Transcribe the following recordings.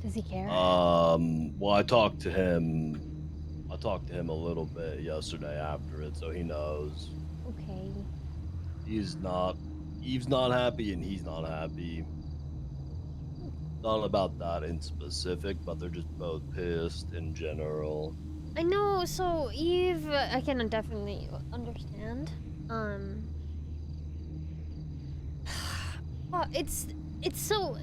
Does he care? Well, I talked to him. I talked to him a little bit yesterday after it, so he knows. Okay. He's not. Eve's not happy, and he's not happy. Not about that in specific, but they're just both pissed in general. I know, so Eve, I can definitely understand. Um, well, it's so,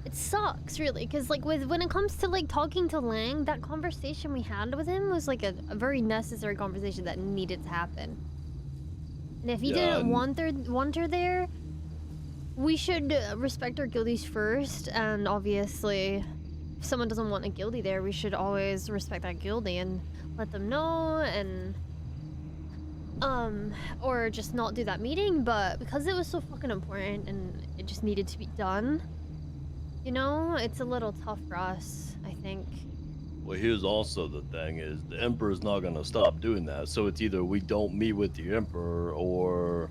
it sucks really, cause like when it comes to like talking to Lang, that conversation we had with him was like a very necessary conversation that needed to happen. And if he Yeah, didn't and want her there, we should respect our guildies first, and obviously, if someone doesn't want a guildie there, we should always respect that guildie and let them know, and or just not do that meeting. But because it was so fucking important and it just needed to be done, you know, it's a little tough for us, I think. well, here's also the thing: is the Emperor's not gonna stop doing that. So it's either we don't meet with the Emperor, or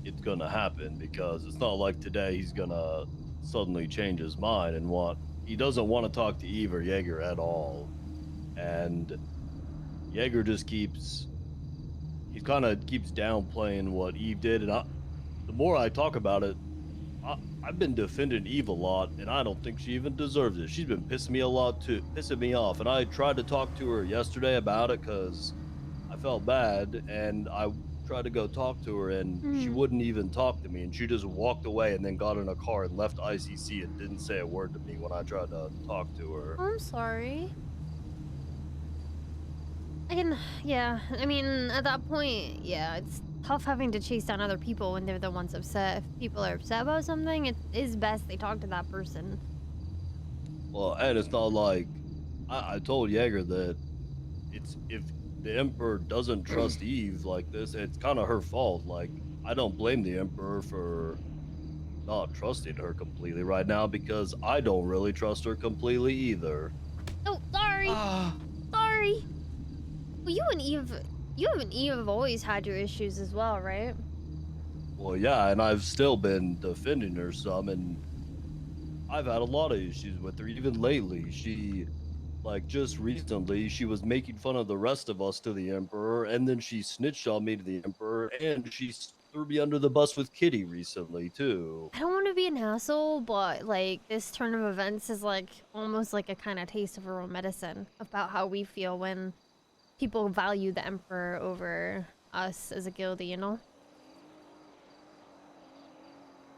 it's gonna happen, because it's not like today he's gonna suddenly change his mind and want. He doesn't want to talk to Eve or Jaeger at all, and Jaeger just keeps. He kind of keeps downplaying what Eve did, and the more I talk about it, I've been defending Eve a lot, and I don't think she even deserves it. She's been pissing me a lot too, pissing me off. And I tried to talk to her yesterday about it because I felt bad, and I tried to go talk to her, and she Mm. wouldn't even talk to me, and she just walked away and then got in a car and left ICC and didn't say a word to me when I tried to talk to her. I'm sorry. I can, yeah, I mean, at that point, yeah, it's tough having to chase down other people when they're the ones upset. If people are upset about something, it is best they talk to that person. Well, and it's not like I told Jaeger that it's if the Emperor doesn't trust Eve like this, it's kind of her fault. Like, I don't blame the Emperor for not trusting her completely right now, because I don't really trust her completely either. Oh, sorry. Ah. Sorry. Well, you and Eve have always had your issues as well, right? Well, yeah, and I've still been defending her some, and I've had a lot of issues with her, even lately. Like, just recently, she was making fun of the rest of us to the Emperor, and then she snitched on me to the Emperor, and she threw me under the bus with Kitty recently, too. I don't want to be an asshole, but like this turn of events is like almost like a kind of taste of our own medicine about how we feel when people value the Emperor over us as a guildie, you know?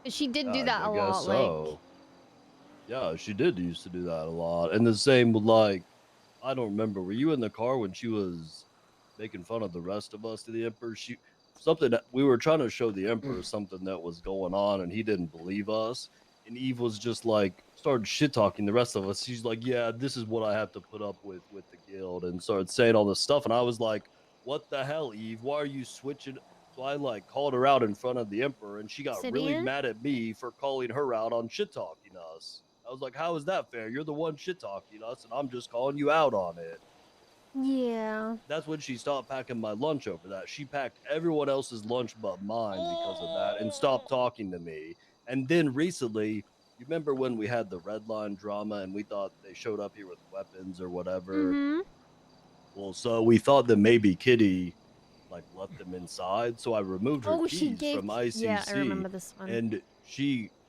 'Cause she did do that I a guess lot, like, so. Yeah, she did used to do that a lot. And the same with, like, I don't remember. Were you in the car when she was making fun of the rest of us to the Emperor? Something that we were trying to show the Emperor something that was going on, and he didn't believe us. And Eve was just like started shit talking the rest of us. She's like, "Yeah, this is what I have to put up with the guild," and started saying all this stuff. And I was like, "What the hell, Eve? Why are you switching?" So I like called her out in front of the Emperor, and she got really Obsidian? mad at me for calling her out on shit talking us. I was like, "How is that fair? You're the one shit talking us, and I'm just calling you out on it." Yeah. That's when she stopped packing my lunch over that. She packed everyone else's lunch but mine because of that, and stopped talking to me. And then recently, you remember when we had the red line drama and we thought they showed up here with weapons or whatever? Mm-hmm. Well, so we thought that maybe Kitty like left them inside. So I removed her Oh, she keys gave. from Yeah, I ICC, remember this one. and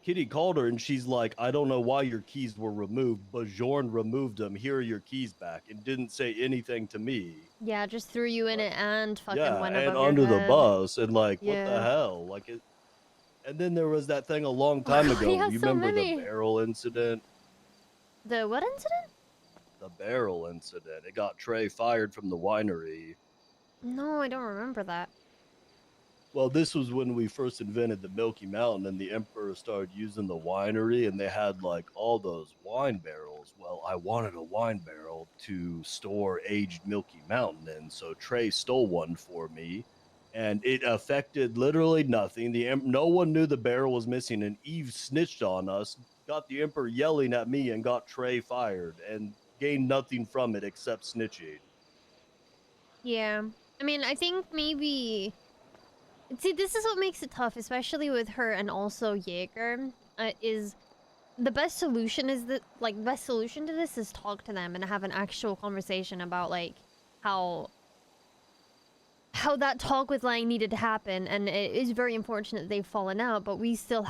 Kitty called her and she's like, "I don't know why your keys were removed, but Bjorn removed them. Here are your keys back," and didn't say anything to me. Yeah, just threw you in Like, it and fucking yeah, went and above your under the head. bus, and like, what the Yeah. hell? And then there was that thing a long time Why do you ago. have You so remember the many? barrel incident? The what incident? The barrel incident. It got Trey fired from the winery. No, I don't remember that. Well, this was when we first invented the Milky Mountain, and the Emperor started using the winery, and they had like all those wine barrels. Well, I wanted a wine barrel to store aged Milky Mountain in, so Trey stole one for me, and it affected literally nothing. No one knew the barrel was missing, and Eve snitched on us, got the Emperor yelling at me, and got Trey fired, and gained nothing from it except snitching. Yeah. I mean, I think maybe. See, this is what makes it tough, especially with her and also Jaeger, is the best solution is that, like, the best solution to this is talk to them and have an actual conversation about, like, how that talk with Lang needed to happen, and it is very unfortunate they've fallen out, but we're still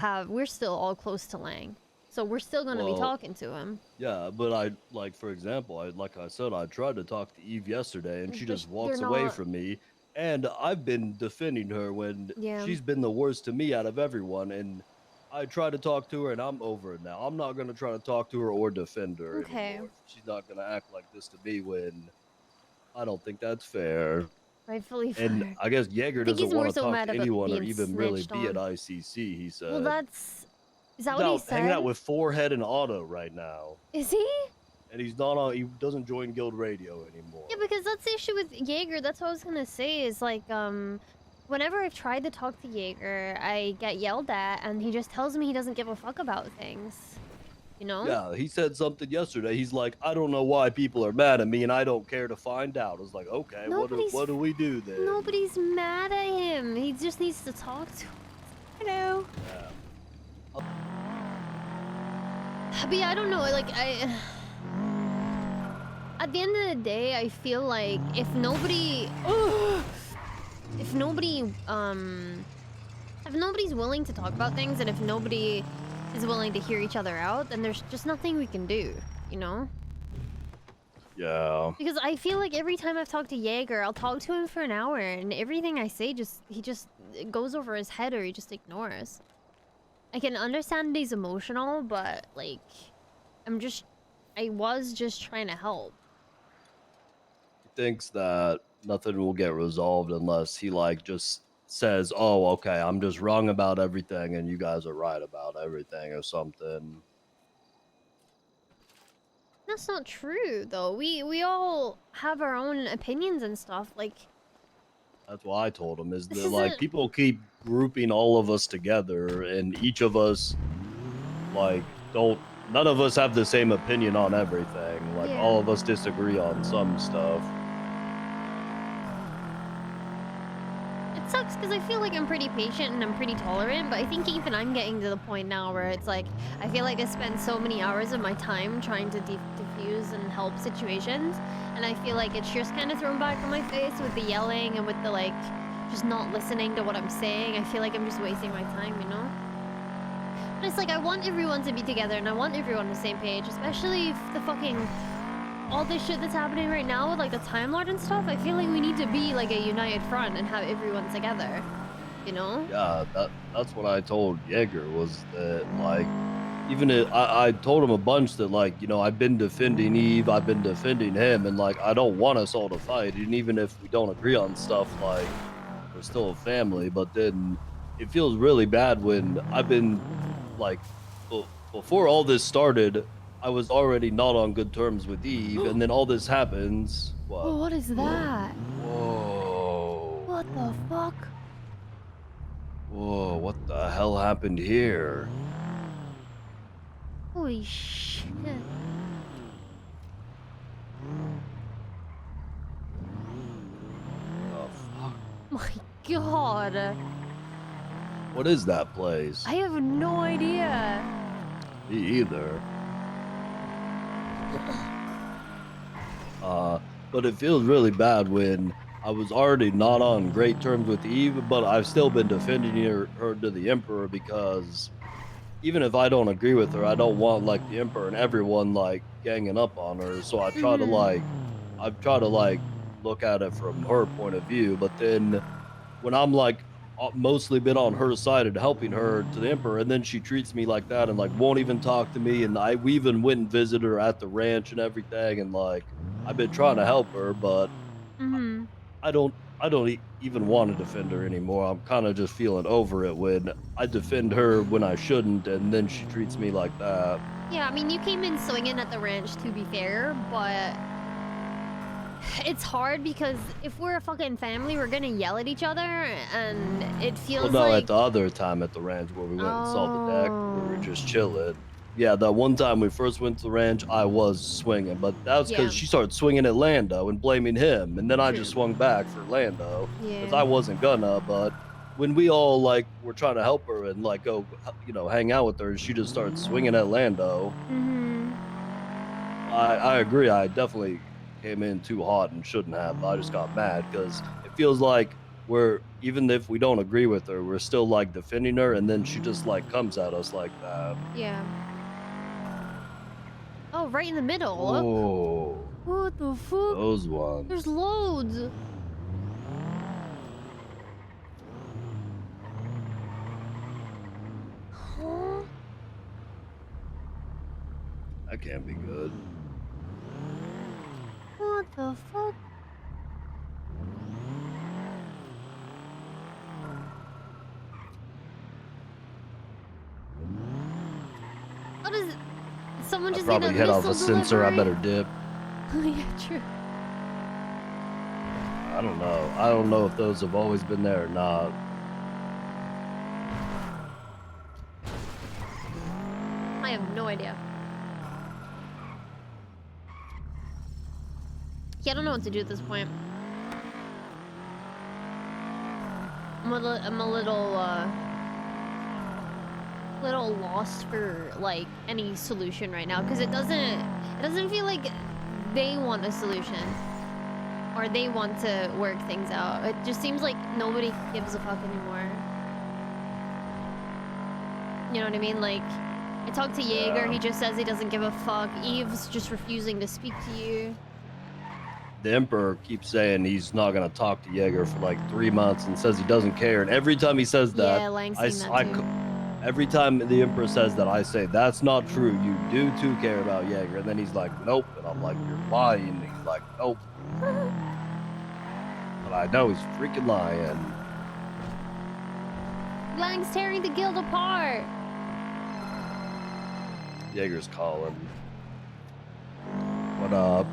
all close to Lang. So we're still gonna be talking to him. Yeah, but like, for example, like I said, I tried to talk to Eve yesterday, and she But just walks away from me. And I've been defending her when she's been the worst to me out of everyone. And I try to talk to her, and I'm over it now. I'm not gonna try to talk to her or defend her anymore. She's not gonna act like this to me when I don't think that's fair. Rightfully fair. And I guess Jaeger doesn't want to talk to anyone or even really be at ICC. He said. Well, is that what he said? Hanging out with Forehead and Otto right now. Is he? And he's not on. He doesn't join Guild Radio anymore. Yeah, because that's the issue with Jaeger. That's what I was gonna say. Is like, whenever I've tried to talk to Jaeger, I get yelled at, and he just tells me he doesn't give a fuck about things. You know? Yeah, he said something yesterday. He's like, I don't know why people are mad at me, and I don't care to find out. I was like, okay, what do we do then? Nobody's mad at him. He just needs to talk to him. You know? Yeah. But yeah, I don't know. Like, at the end of the day, I feel like if nobody's willing to talk about things, and if nobody is willing to hear each other out, then there's just nothing we can do, you know? Yeah. Because I feel like every time I've talked to Jaeger, I'll talk to him for an hour, and everything I say he just goes over his head, or he just ignores. I can understand he's emotional, but like, I was just trying to help. He thinks that nothing will get resolved unless he like just says, oh, okay, I'm just wrong about everything and you guys are right about everything or something. That's not true, though. We all have our own opinions and stuff, like... That's what I told him, is that, like, people keep grouping all of us together, and each of us, like, none of us have the same opinion on everything. Like, all of us disagree on some stuff. It sucks, because I feel like I'm pretty patient and I'm pretty tolerant, but I think even I'm getting to the point now where it's like, I feel like I spend so many hours of my time trying to diffuse and help situations, and I feel like it's just kind of thrown back in my face with the yelling and with the, like, just not listening to what I'm saying. I feel like I'm just wasting my time, you know? And it's like, I want everyone to be together, and I want everyone on the same page, especially if the fucking... all this shit that's happening right now with, like, the Time Lord and stuff. I feel like we need to be, like, a united front and have everyone together, you know? Yeah, that's what I told Jaeger, was that, like, even if I told him a bunch that, like, you know, I've been defending Eve, I've been defending him, and, like, I don't want us all to fight, and even if we don't agree on stuff, like, we're still a family. But then it feels really bad when I've been, like, before all this started, I was already not on good terms with Eve, and then all this happens. What? Oh, what is that? Whoa. What the fuck? Whoa, what the hell happened here? Holy shit. Oh, fuck. My god. What is that place? I have no idea. Me either. But it feels really bad when I was already not on great terms with Eve, but I've still been defending her to the Emperor, because even if I don't agree with her, I don't want, like, the Emperor and everyone, like, ganging up on her. So I try to, like, look at it from her point of view. But then when I'm, like, mostly been on her side and helping her to the Emperor, and then she treats me like that and, like, won't even talk to me, and we even went and visited her at the ranch and everything, and, like, I've been trying to help her, but I don't even want to defend her anymore. I'm kind of just feeling over it when I defend her when I shouldn't, and then she treats me like that. Yeah, I mean, you came in swinging at the ranch, to be fair, but it's hard because if we're a fucking family, we're gonna yell at each other, and it feels well, no, like... at the other time at the ranch where we went and saw the deck, where we were just chilling. Yeah, that one time we first went to the ranch, I was swinging, but that was because she started swinging at Lando and blaming him, and then I just swung back for Lando, because I wasn't gonna, but when we all like were trying to help her and like go, you know, hang out with her, and she just started swinging at Lando. Mm-hmm. I agree. I definitely came in too hot and shouldn't have. I just got mad because it feels like we're, even if we don't agree with her, we're still like defending her, and then she just like comes at us like that. Yeah. Oh, right in the middle. Look. Oh, What the fuck? those ones. There's loads. Huh? That can't be good. What the fuck? What is? Someone I just probably need a hit off missile a sensor. I delivery? better dip. Yeah, true. I don't know. I don't know if those have always been there or not. I have no idea. Yeah, I don't know what to do at this point. I'm a little lost for like any solution right now because it doesn't feel like they want a solution or they want to work things out. It just seems like nobody gives a fuck anymore. You know what I mean? Like, I talked to Jaeger, Yeah. he just says he doesn't give a fuck. Eve's just refusing to speak to you. The Emperor keeps saying he's not going to talk to Jaeger for like 3 months and says he doesn't care. And every time he says that, Yeah, Lang's seen that too. every time the Emperor says that, I say, that's not true. You do too care about Jaeger. And then he's like, nope. And I'm like, you're lying. And he's like, nope. But I know he's freaking lying. Lang's tearing the guild apart. Jaeger's calling. What up?